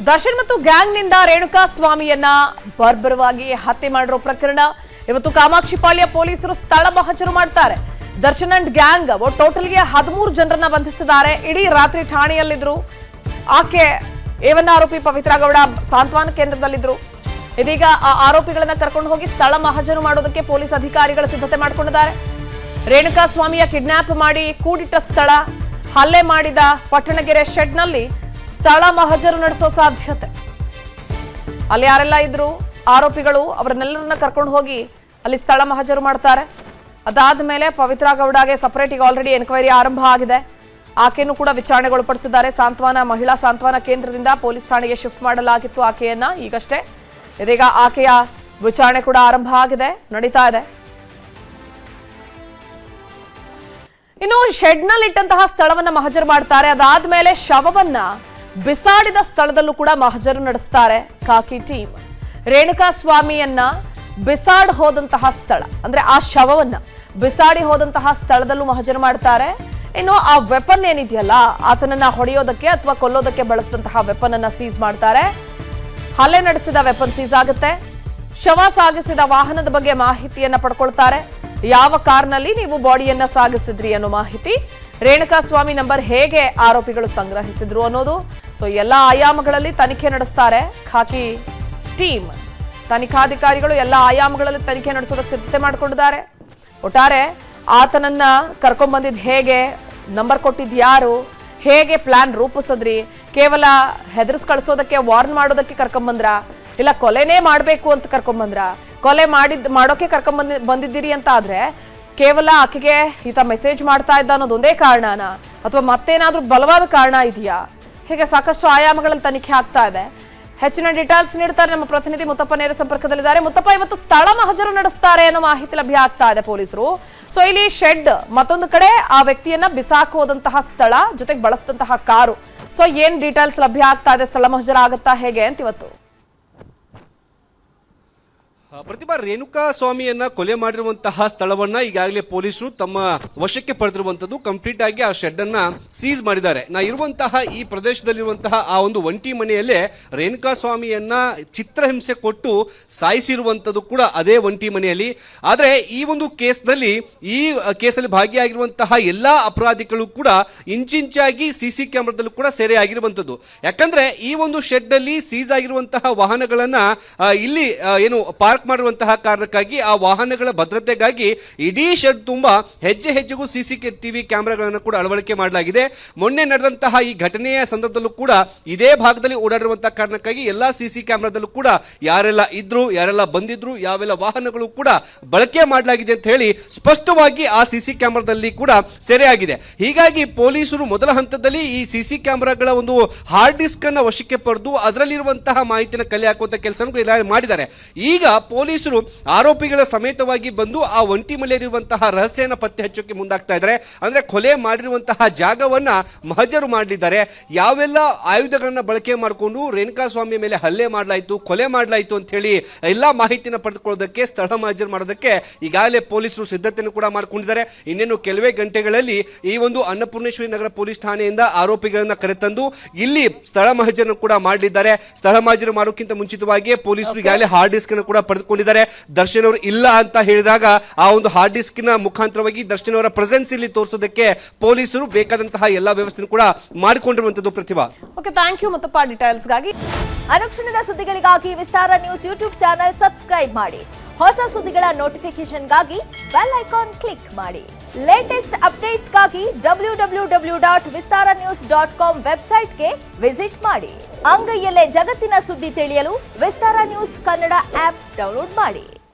ದರ್ಶನ್ ಮತ್ತು ಗ್ಯಾಂಗ್ನಿಂದ ರೇಣುಕಾ ಸ್ವಾಮಿಯನ್ನ ಬರ್ಬರವಾಗಿ ಹತ್ಯೆ ಮಾಡಿರೋ ಪ್ರಕರಣ ಇವತ್ತು ಕಾಮಾಕ್ಷಿಪಾಳ್ಯ ಪೊಲೀಸರು ಸ್ಥಳ ಮಹಜರು ಮಾಡ್ತಾರೆ. ದರ್ಶನ್ ಅಂಡ್ ಗ್ಯಾಂಗ್ ಟೋಟಲ್ಗೆ 13 ಜನರನ್ನ ಬಂಧಿಸಿದ್ದಾರೆ. ಇಡೀ ರಾತ್ರಿ ಠಾಣೆಯಲ್ಲಿದ್ರು. ಆಕೆ ಏವನ್ನ ಆರೋಪಿ ಪವಿತ್ರ ಗೌಡ ಸಾಂತ್ವನ ಕೇಂದ್ರದಲ್ಲಿದ್ರು. ಇದೀಗ ಆ ಆರೋಪಿಗಳನ್ನ ಕರ್ಕೊಂಡು ಹೋಗಿ ಸ್ಥಳ ಮಹಜರು ಮಾಡೋದಕ್ಕೆ ಪೊಲೀಸ್ ಅಧಿಕಾರಿಗಳು ಸಿದ್ಧತೆ ಮಾಡಿಕೊಂಡಿದ್ದಾರೆ. ರೇಣುಕಾ ಸ್ವಾಮಿಯ ಕಿಡ್ನಾಪ್ ಮಾಡಿ ಕೂಡಿಟ್ಟ ಸ್ಥಳ, ಹಲ್ಲೆ ಮಾಡಿದ ಪಟ್ಟಣಗೆರೆ ಶೆಡ್ನಲ್ಲಿ ಸ್ಥಳ ಮಹಜರು ನಡೆಸೋ ಸಾಧ್ಯತೆ. ಅಲ್ಲಿ ಯಾರೆಲ್ಲ ಇದ್ರು ಆರೋಪಿಗಳು ಅವರನ್ನೆಲ್ಲರನ್ನ ಕರ್ಕೊಂಡು ಹೋಗಿ ಅಲ್ಲಿ ಸ್ಥಳ ಮಹಜರು ಮಾಡ್ತಾರೆ. ಅದಾದ ಮೇಲೆ ಪವಿತ್ರ ಗೌಡಗೆ ಸಪರೇಟ್ ಈಗ ಆಲ್ರೆಡಿ ಎನ್ಕ್ವೈರಿ ಆರಂಭ ಆಗಿದೆ. ಆಕೆಯನ್ನು ಕೂಡ ವಿಚಾರಣೆಗೊಳಪಡಿಸಿದ್ದಾರೆ. ಸಾಂತ್ವನ ಮಹಿಳಾ ಸಾಂತ್ವನ ಕೇಂದ್ರದಿಂದ ಪೊಲೀಸ್ ಠಾಣೆಗೆ ಶಿಫ್ಟ್ ಮಾಡಲಾಗಿತ್ತು ಆಕೆಯನ್ನ ಈಗಷ್ಟೇ. ಇದೀಗ ಆಕೆಯ ವಿಚಾರಣೆ ಕೂಡ ಆರಂಭ ಆಗಿದೆ, ನಡೀತಾ ಇದೆ. ಇನ್ನು ಶೆಡ್ನಲ್ಲಿಟ್ಟಂತಹ ಸ್ಥಳವನ್ನ ಮಹಜರು ಮಾಡ್ತಾರೆ. ಅದಾದ್ಮೇಲೆ ಶವವನ್ನ ಬಿಸಾಡಿದ ಸ್ಥಳದಲ್ಲೂ ಕೂಡ ಮಹಜರು ನಡೆಸ್ತಾರೆ ಖಾಕಿ ಟೀಮ್. ರೇಣುಕಾ ಸ್ವಾಮಿಯನ್ನ ಬಿಸಾಡಿ ಹೋದಂತಹ ಸ್ಥಳ ಅಂದ್ರೆ ಆ ಶವವನ್ನ ಬಿಸಾಡಿ ಹೋದಂತಹ ಸ್ಥಳದಲ್ಲೂ ಮಹಜರು ಮಾಡ್ತಾರೆ. ಇನ್ನು ಆ ವೆಪನ್ ಏನಿದೆಯಲ್ಲ, ಆತನನ್ನ ಹೊಡೆಯೋದಕ್ಕೆ ಅಥವಾ ಕೊಲ್ಲೋದಕ್ಕೆ ಬಳಸಿದಂತಹ ವೆಪನ್ ಅನ್ನ ಸೀಸ್ ಮಾಡ್ತಾರೆ. ಹಲ್ಲೆ ನಡೆಸಿದ ವೆಪನ್ ಸೀಸ್ ಆಗುತ್ತೆ. ಶವ ಸಾಗಿಸಿದ ವಾಹನದ ಬಗ್ಗೆ ಮಾಹಿತಿಯನ್ನ ಪಡ್ಕೊಳ್ತಾರೆ. ಯಾವ ಕಾರ್ನಲ್ಲಿ ನೀವು ಬಾಡಿಯನ್ನ ಸಾಗಿಸಿದ್ರಿ ಅನ್ನೋ ಮಾಹಿತಿ, ರೇಣುಕಾ ಸ್ವಾಮಿ ನಂಬರ್ ಹೇಗೆ ಆರೋಪಿಗಳು ಸಂಗ್ರಹಿಸಿದ್ರು ಅನ್ನೋದು. ಸೊ ಎಲ್ಲ ಆಯಾಮಗಳಲ್ಲಿ ತನಿಖೆ ನಡೆಸ್ತಾರೆ ಖಾಕಿ ಟೀಮ್. ತನಿಖಾಧಿಕಾರಿಗಳು ಎಲ್ಲ ಆಯಾಮಗಳಲ್ಲಿ ತನಿಖೆ ನಡೆಸೋದಕ್ಕೆ ಸಿದ್ಧತೆ ಮಾಡಿಕೊಂಡಿದ್ದಾರೆ. ಒಟ್ಟಾರೆ ಆತನನ್ನ ಕರ್ಕೊಂಡ್ ಬಂದಿದ್ ಹೇಗೆ, ನಂಬರ್ ಕೊಟ್ಟಿದ್ ಯಾರು, ಹೇಗೆ ಪ್ಲಾನ್ ರೂಪಿಸಿದ್ರಿ, ಕೇವಲ ಹೆದರ್ಸ್ ಕಳಿಸೋದಕ್ಕೆ ವಾರ್ನ್ ಮಾಡೋದಕ್ಕೆ ಕರ್ಕೊಂಬಂದ್ರ, ಇಲ್ಲ ಕೊಲೆನೇ ಮಾಡಬೇಕು ಅಂತ ಕರ್ಕೊಂಬಂದ್ರ, ಕೊಲೆ ಮಾಡೋಕೆ ಬಂದಿದ್ದೀರಿ ಅಂತ ಆದ್ರೆ ಕೇವಲ ಆಕೆಗೆ ಈತ ಮೆಸೇಜ್ ಮಾಡ್ತಾ ಇದ್ದ ಅನ್ನೋದೊಂದೇ ಕಾರಣನ, ಅಥವಾ ಮತ್ತೇನಾದ್ರೂ ಬಲವಾದ ಕಾರಣ ಇದೆಯಾ? ಹೀಗೆ ಸಾಕಷ್ಟು ಆಯಾಮಗಳಲ್ಲಿ ತನಿಖೆ ಆಗ್ತಾ ಇದೆ. ಹೆಚ್ಚಿನ ಡೀಟೇಲ್ಸ್ ನೀಡ್ತಾರೆ ನಮ್ಮ ಪ್ರತಿನಿಧಿ ಮುತ್ತಪ್ಪ, ನೇರ ಸಂಪರ್ಕದಲ್ಲಿದ್ದಾರೆ. ಮುತ್ತಪ್ಪ, ಇವತ್ತು ಸ್ಥಳ ಮಹಜರು ನಡೆಸ್ತಾರೆ ಅನ್ನೋ ಮಾಹಿತಿ ಲಭ್ಯ ಆಗ್ತಾ ಇದೆ ಪೊಲೀಸರು. ಸೊ ಇಲ್ಲಿ ಶೆಡ್, ಮತ್ತೊಂದು ಕಡೆ ಆ ವ್ಯಕ್ತಿಯನ್ನ ಬಿಸಾಕೋದಂತಹ ಸ್ಥಳ, ಜೊತೆಗೆ ಬಳಸಿದಂತಹ ಕಾರು. ಸೊ ಏನ್ ಡೀಟೇಲ್ಸ್ ಲಭ್ಯ ಆಗ್ತಾ ಇದೆ? ಸ್ಥಳ ಮಹಜರು ಆಗುತ್ತಾ ಹೇಗೆ ಅಂತ ಇವತ್ತು? ಪ್ರತಿಭಾ, ರೇಣುಕಾ ಸ್ವಾಮಿಯನ್ನ ಕೊಲೆ ಮಾಡಿರುವಂತಹ ಸ್ಥಳವನ್ನ ಈಗಾಗಲೇ ಪೊಲೀಸರು ತಮ್ಮ ವಶಕ್ಕೆ ಪಡೆದಿರುವಂತದ್ದು. ಕಂಪ್ಲೀಟ್ ಆಗಿ ಆ ಶೆಡ್ ಅನ್ನ ಸೀಸ್ ಮಾಡಿದ್ದಾರೆ. ಇರುವಂತಹ ಈ ಪ್ರದೇಶದಲ್ಲಿರುವಂತಹ ಆ ಒಂದು ಒಂಟಿ ಮನೆಯಲ್ಲೇ ರೇಣುಕಾ ಸ್ವಾಮಿಯನ್ನ ಚಿತ್ರಹಿಂಸೆ ಕೊಟ್ಟು ಸಾಯಿಸಿರುವಂತದ್ದು ಕೂಡ ಅದೇ ಒಂಟಿ ಮನೆಯಲ್ಲಿ. ಆದ್ರೆ ಈ ಒಂದು ಕೇಸಲ್ಲಿ ಭಾಗಿಯಾಗಿರುವಂತಹ ಎಲ್ಲಾ ಅಪರಾಧಿಗಳು ಕೂಡ ಇಂಚಿಂಚಾಗಿ ಸಿಸಿ ಕ್ಯಾಮೆರಾದಲ್ಲೂ ಕೂಡ ಸೆರೆ ಆಗಿರುವಂತದ್ದು. ಯಾಕಂದ್ರೆ ಈ ಒಂದು ಶೆಡ್ ಅಲ್ಲಿ ಸೀಸ್ ಆಗಿರುವಂತಹ ವಾಹನಗಳನ್ನ ಇಲ್ಲಿ ಏನು ಪಾರ್ಕ್ ಮಾಡಿರುವಂತಹ ಕಾರಣಕ್ಕಾಗಿ ಆ ವಾಹನಗಳ ಭದ್ರತೆಗಾಗಿ ಇಡೀ ಶೆಡ್ ತುಂಬಾ ಹೆಜ್ಜೆ ಹೆಜ್ಜೆಗೂ ಸಿಸಿಟಿವಿ ಕ್ಯಾಮೆರಾಗಳನ್ನು ಕೂಡ ಅಳವಡಿಕೆ ಮಾಡಲಾಗಿದೆ. ಮೊನ್ನೆ ನಡೆದಂತಹ ಈ ಘಟನೆಯ ಸಂದರ್ಭದಲ್ಲೂ ಕೂಡ ಇದೇ ಭಾಗದಲ್ಲಿ ಓಡಾಡಿರುವಂತಹ ಕಾರಣಕ್ಕಾಗಿ ಎಲ್ಲಾ ಸಿಸಿ ಕ್ಯಾಮೆರಾದಲ್ಲೂ ಕೂಡ ಯಾರೆಲ್ಲ ಇದ್ರು, ಯಾರೆಲ್ಲ ಬಂದಿದ್ರು, ಯಾವೆಲ್ಲ ವಾಹನಗಳು ಕೂಡ ಬಳಕೆ ಮಾಡಲಾಗಿದೆ ಅಂತ ಹೇಳಿ ಸ್ಪಷ್ಟವಾಗಿ ಆ ಸಿಸಿ ಕ್ಯಾಮೆರಾದಲ್ಲಿ ಕೂಡ ಸೆರೆಯಾಗಿದೆ. ಹೀಗಾಗಿ ಪೊಲೀಸರು ಮೊದಲ ಹಂತದಲ್ಲಿ ಈ ಸಿಸಿ ಕ್ಯಾಮೆರಾಗಳ ಒಂದು ಹಾರ್ಡ್ ಡಿಸ್ಕ್ ಅನ್ನ ವಶಕ್ಕೆ ಪಡೆದು ಅದರಲ್ಲಿರುವಂತಹ ಮಾಹಿತಿಯನ್ನು ಕಲೆ ಹಾಕುವಂತ ಕೆಲಸ ಮಾಡಿದ್ದಾರೆ. ಈಗ ಪೊಲೀಸರು ಆರೋಪಿಗಳ ಸಮೇತವಾಗಿ ಬಂದು ಆ ಒಂಟಿ ಮನೆಯಲ್ಲಿರುವಂತಹ ರಹಸ್ಯನ ಪತ್ತೆ ಹಚ್ಚೋಕೆ ಮುಂದಾಗ್ತಾ ಇದ್ದಾರೆ. ಅಂದ್ರೆ ಕೊಲೆ ಮಾಡಿರುವಂತಹ ಜಾಗವನ್ನ ಮಹಜರು ಮಾಡಲಿದ್ದಾರೆ. ಯಾವೆಲ್ಲ ಆಯುಧಗಳನ್ನ ಬಳಕೆ ಮಾಡಿಕೊಂಡು ರೇಣುಕಾ ಸ್ವಾಮಿ ಮೇಲೆ ಹಲ್ಲೆ ಮಾಡಲಾಯಿತು, ಕೊಲೆ ಮಾಡಲಾಯಿತು ಅಂತ ಹೇಳಿ ಎಲ್ಲಾ ಮಾಹಿತಿನ ಪಡೆದುಕೊಳ್ಳೋದಕ್ಕೆ, ಸ್ಥಳ ಮಹಜರು ಮಾಡೋದಕ್ಕೆ ಈಗಾಗಲೇ ಪೊಲೀಸರು ಸಿದ್ಧತೆಯನ್ನು ಕೂಡ ಮಾಡಿಕೊಂಡಿದ್ದಾರೆ. ಇನ್ನೇನು ಕೆಲವೇ ಗಂಟೆಗಳಲ್ಲಿ ಈ ಒಂದು ಅನ್ನಪೂರ್ಣೇಶ್ವರಿ ನಗರ ಪೊಲೀಸ್ ಠಾಣೆಯಿಂದ ಆರೋಪಿಗಳನ್ನ ಕರೆತಂದು ಇಲ್ಲಿ ಸ್ಥಳ ಮಹಜರು ಕೂಡ ಮಾಡಲಿದ್ದಾರೆ. ಸ್ಥಳ ಮಹಜರು ಮಾಡೋಕ್ಕಿಂತ ಮುಂಚಿತವಾಗಿ ಪೊಲೀಸರು ಈಗಾಗಲೇ ಹಾರ್ಡ್ ಡಿಸ್ಕ್ ಅನ್ನು ಕೂಡ ಪಡೆದುಕೊಂಡಿದ್ದಾರೆ. ದರ್ಶನ್ ಅವರು ಇಲ್ಲ ಅಂತ ಹೇಳಿದಾಗ ಆ ಒಂದು ಹಾರ್ಡ್ ಡಿಸ್ಕ್ ನ ಮುಖಾಂತರವಾಗಿ ದರ್ಶನ್ ಅವರ ಪ್ರೆಸೆನ್ಸ್ ಇಲ್ಲಿ ತೋರಿಸೋದಕ್ಕೆ ಪೊಲೀಸರು ಬೇಕಾದಂತಹ ಎಲ್ಲಾ ವ್ಯವಸ್ಥೆ ಕೂಡ ಮಾಡಿಕೊಂಡಿರುವಂತದ್ದು. Pratibha, okay, thank you Muttappa details ಗಾಗಿ. ಅನುಕ್ಷಣದ ಸುದ್ದಿಗಳಿಗಾಗಿ Vistara news YouTube channel subscribe ಮಾಡಿ. ಹೊಸ ಸುದ್ದಿಗಳ ನೋಟಿಫಿಕೇಶನ್ಗಾಗಿ ಬೆಲ್ ಐಕಾನ್ ಕ್ಲಿಕ್ ಮಾಡಿ. ಲೇಟೆಸ್ಟ್ ಅಪ್ಡೇಟ್ಸ್ಗಾಗಿ www.vistaranews.com ವೆಬ್ಸೈಟ್ಗೆ ವಿಸಿಟ್ ಮಾಡಿ. ಅಂಗೈಯಲ್ಲೇ ಜಗತ್ತಿನ ಸುದ್ದಿ ತಿಳಿಯಲು Vistara news Kannada app download ಮಾಡಿ.